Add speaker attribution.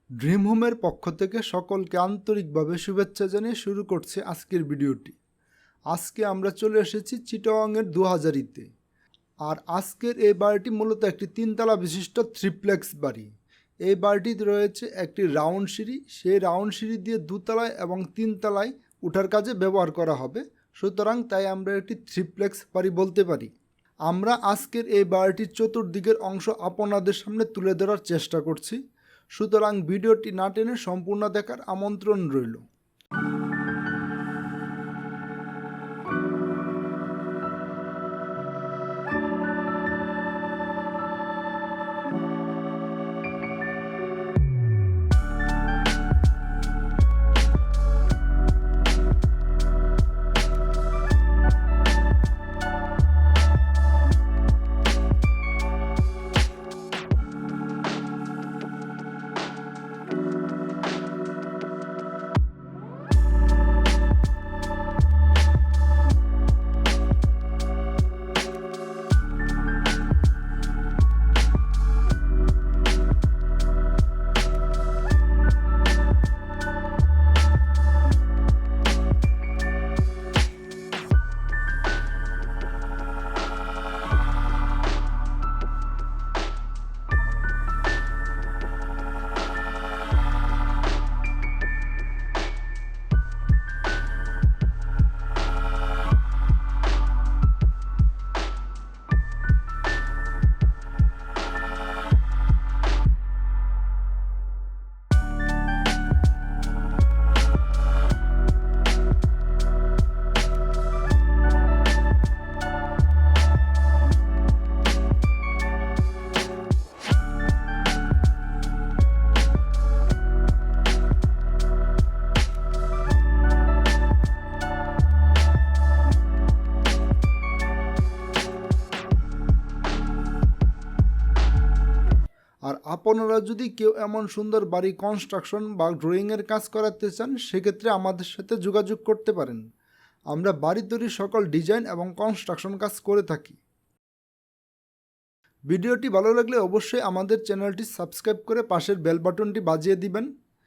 Speaker 1: Dream হোমের পক্ষ থেকে সকলকে আন্তরিকভাবে শুভেচ্ছা জানিয়ে শুরু করছে আজকের ভিডিওটি। আজকে আমরা চলে এসেছি চিটাগাংয়ের 2000-তে। আর আজকের এই বাড়িটি মূলত একটি 3তলা বিশিষ্ট থ্রিপ্লেক্স বাড়ি। এই বাড়িটিতে রয়েছে একটি রাউন্ড সিঁড়ি, সেই রাউন্ড সিঁড়ি দিয়ে 2তলায় এবং 3তলায় ওঠার কাজে ব্যবহার করা হবে, সুতরাং তাই আমরা একটি থ্রিপ্লেক্স বাড়ি বলতে পারি। আমরা আজকের এই বাড়িটির চতুর্দিকের অংশ আপনাদের সামনে তুলে ধরার চেষ্টা করছি, সুতরাং ভিডিওটি না টেনে সম্পূর্ণ দেখার আমন্ত্রণ রইল। আর আপনারা যদি কেউ এমন সুন্দর বাড়ি কনস্ট্রাকশন বা ড্রয়িংয়ের কাজ করাতে চান, সেক্ষেত্রে আমাদের সাথে যোগাযোগ করতে পারেন। আমরা বাড়ি তৈরির সকল ডিজাইন এবং কনস্ট্রাকশন কাজ করে থাকি। ভিডিওটি ভালো লাগলে অবশ্যই আমাদের চ্যানেলটি সাবস্ক্রাইব করে পাশের বেল বাটনটি বাজিয়ে দিবেন।